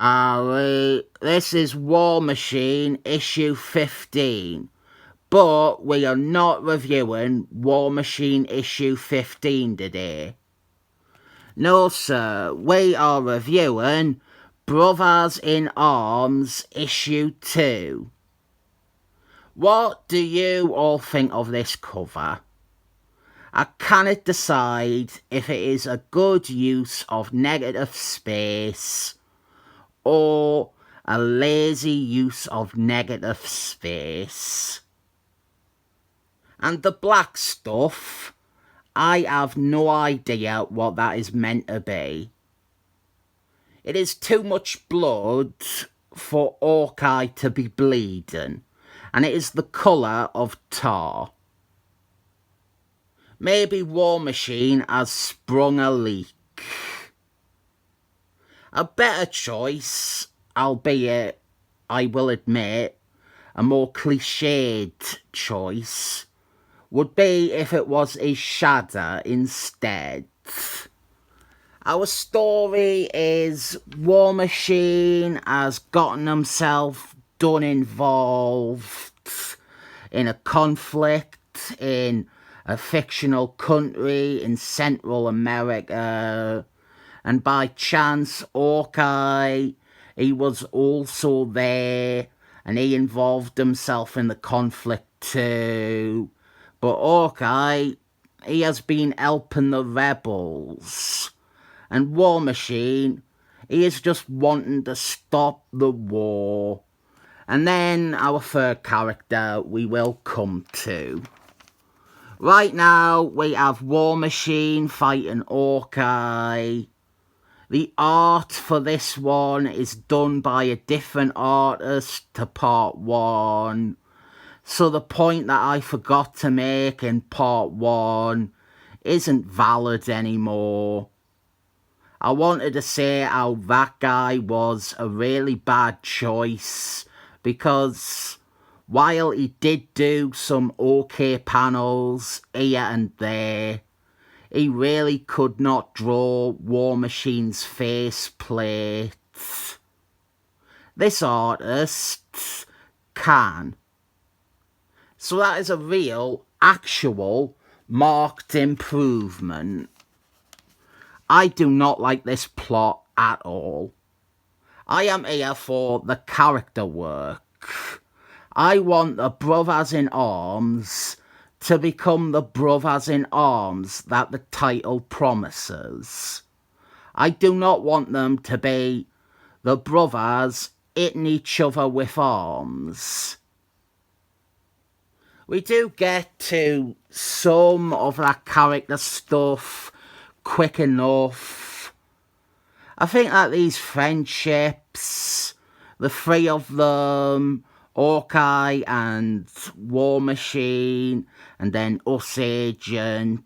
This is War Machine issue 15, but we are not reviewing War Machine issue 15 today. No sir, we are reviewing Brothers in Arms issue 2. What do you all think of this cover? I cannot decide if it is a good use of negative space or a lazy use of negative space. And the black stuff, I have no idea what that is meant to be. It is too much blood for Hawkeye to be bleeding, and it is the colour of tar. Maybe War Machine has sprung a leak. A better choice, albeit, I will admit, a more cliched choice, would be if it was a shadow instead. Our story is War Machine has gotten himself done involved in a conflict in a fictional country in Central America, and by chance Hawkeye, he was also there, and he involved himself in the conflict too. But Hawkeye, he has been helping the rebels, and War Machine, he is just wanting to stop the war. And then our third character we will come to. Right now, we have War Machine fighting Hawkeye. The art for this one is done by a different artist to part 1. So the point that I forgot to make in part 1 isn't valid anymore. I wanted to say how that guy was a really bad choice, because while he did do some okay panels here and there, he really could not draw War Machine's faceplate. This artist can. So that is a real, actual, marked improvement. I do not like this plot at all. I am here for the character work. I want the Brothers in Arms to become the Brothers in Arms that the title promises. I do not want them to be the brothers hitting each other with arms. We do get to some of that character stuff quick enough. I think that these friendships, the three of them, Hawkeye and War Machine, and then U.S.Agent,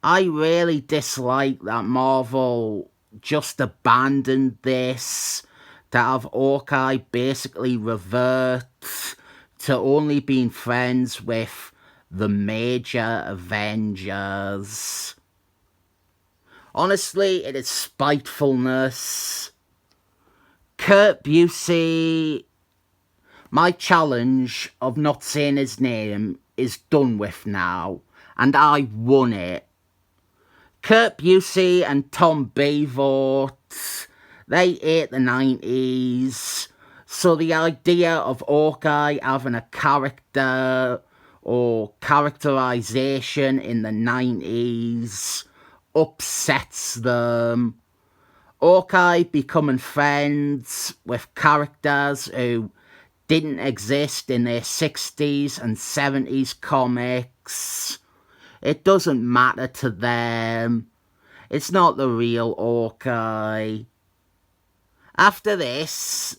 I really dislike that Marvel just abandoned this, to have Hawkeye basically revert to only being friends with the major Avengers. Honestly, it is spitefulness. Kurt Busey, my challenge of not saying his name is done with now, and I won it. Kurt Busey and Tom Beevort, they ate the 90s, so the idea of Hawkeye having a character or characterization in the 90s upsets them. Hawkeye becoming friends with characters who didn't exist in their 60s and 70s comics. It doesn't matter to them. It's not the real Hawkeye. After this,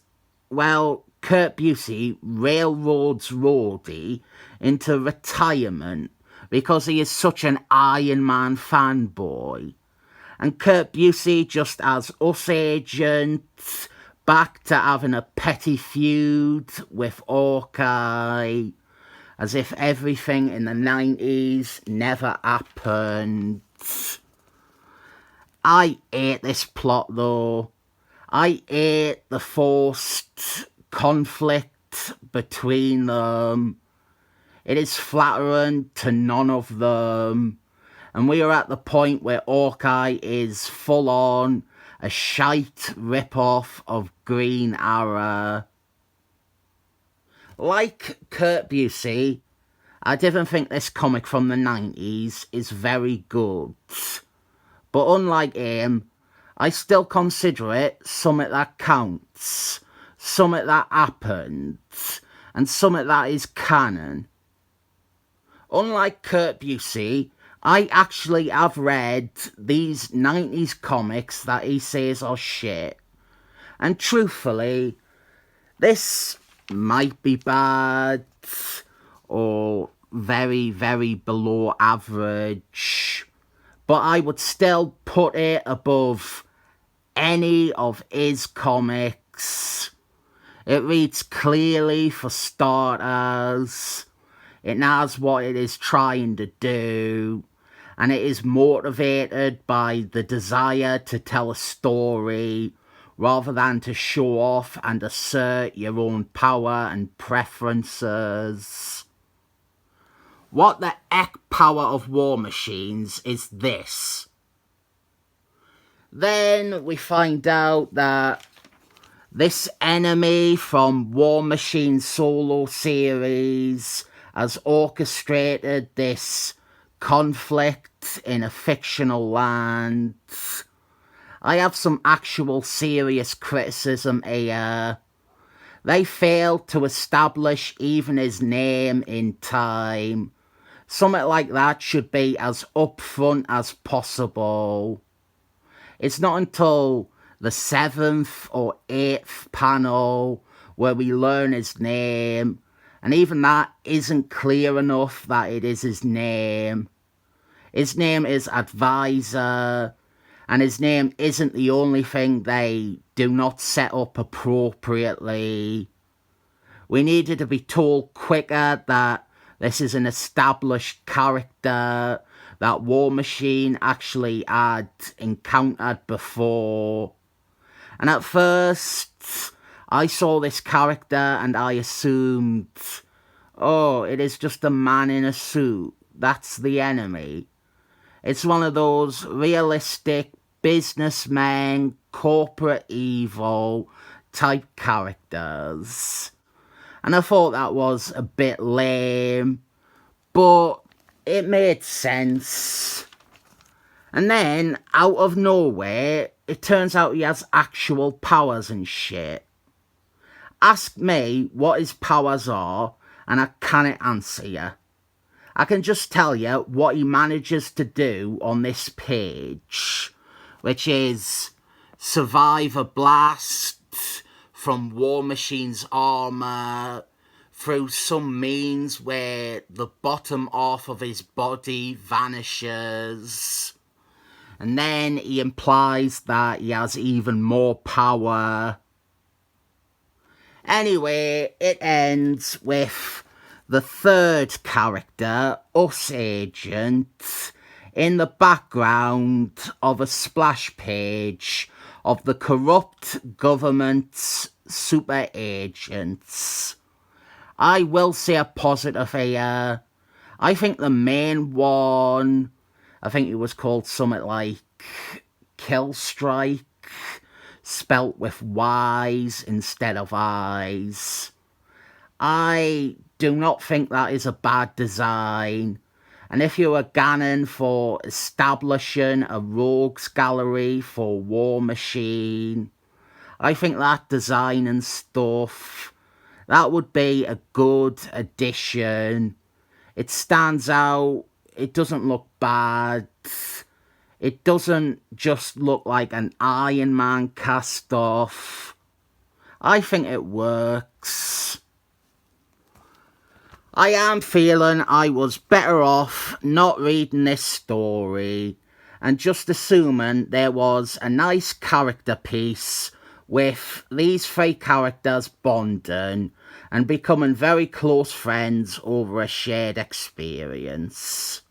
well, Kurt Busey railroads Rhodey into retirement because he is such an Iron Man fanboy. And Kurt Busey just has U.S.Agent back to having a petty feud with Hawkeye, as if everything in the 90s never happened. I hate this plot though. I hate the forced conflict between them. It is flattering to none of them. And we are at the point where Hawkeye is full on a shite rip-off of Green Arrow. Like Kurt Busey, I didn't think this comic from the 90s is very good. But unlike him, I still consider it something that counts, something that happened, and something that is canon. Unlike Kurt Busey, I actually have read these 90s comics that he says are shit. And truthfully, this might be bad or very, very below average, but I would still put it above any of his comics. It reads clearly for starters. It knows what it is trying to do, and it is motivated by the desire to tell a story rather than to show off and assert your own power and preferences. What the heck power of War Machines is this? Then we find out that this enemy from War Machine solo series has orchestrated this conflict in a fictional land. I have some actual serious criticism here. They failed to establish even his name in time. Something like that should be as upfront as possible. It's not until the 7th or 8th panel where we learn his name, and even that isn't clear enough that it is his name. His name is Advisor, and his name isn't the only thing they do not set up appropriately. We needed to be told quicker that this is an established character that War Machine actually had encountered before. And at first, I saw this character and I assumed, oh, it is just a man in a suit. That's the enemy. It's one of those realistic businessman, corporate evil type characters. And I thought that was a bit lame, but it made sense. And then, out of nowhere, it turns out he has actual powers and shit. Ask me what his powers are, and I can't answer you. I can just tell you what he manages to do on this page, which is survive a blast from War Machine's armour through some means where the bottom half of his body vanishes. And then he implies that he has even more power. Anyway, it ends with the third character, U.S.Agent, in the background of a splash page of the corrupt government's super agents. I will say a positive here. I think the main one, I think it was called something like Kill Strike, spelt with Y's instead of I's. I do not think that is a bad design. And if you were gunning for establishing a rogues gallery for War Machine, I think that design and stuff, that would be a good addition. It stands out. It doesn't look bad. It doesn't just look like an Iron Man cast off. I think it works. I am feeling I was better off not reading this story and just assuming there was a nice character piece with these three characters bonding and becoming very close friends over a shared experience.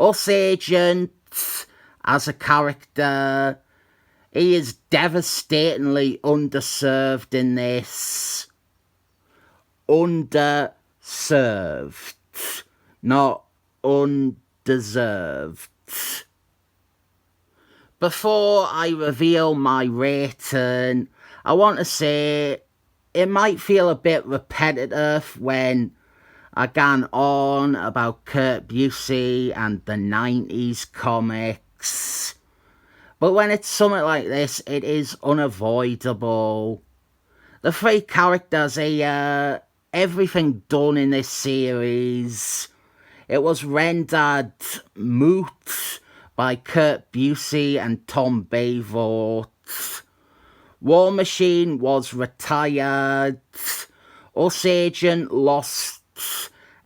U.S.Agent as a character He is devastatingly underserved in this. Underserved, not undeserved. Before I reveal my rating, I want to say it might feel a bit repetitive when I gan on about Kurt Busey and the 90s comics. But when it's something like this, it is unavoidable. The three characters here, everything done in this series, it was rendered moot by Kurt Busey and Tom Bevoort. War Machine was retired. U.S.Agent lost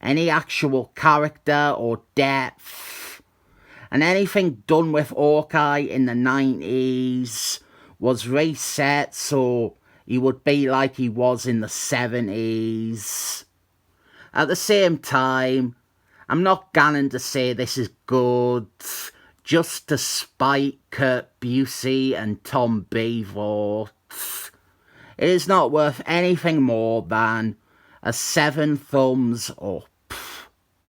any actual character or depth. And anything done with Hawkeye in the 90s was reset so he would be like he was in the 70s. At the same time, I'm not going to say this is good just to spite Kurt Busey and Tom Bevoort. It is not worth anything more than a 7 thumbs up.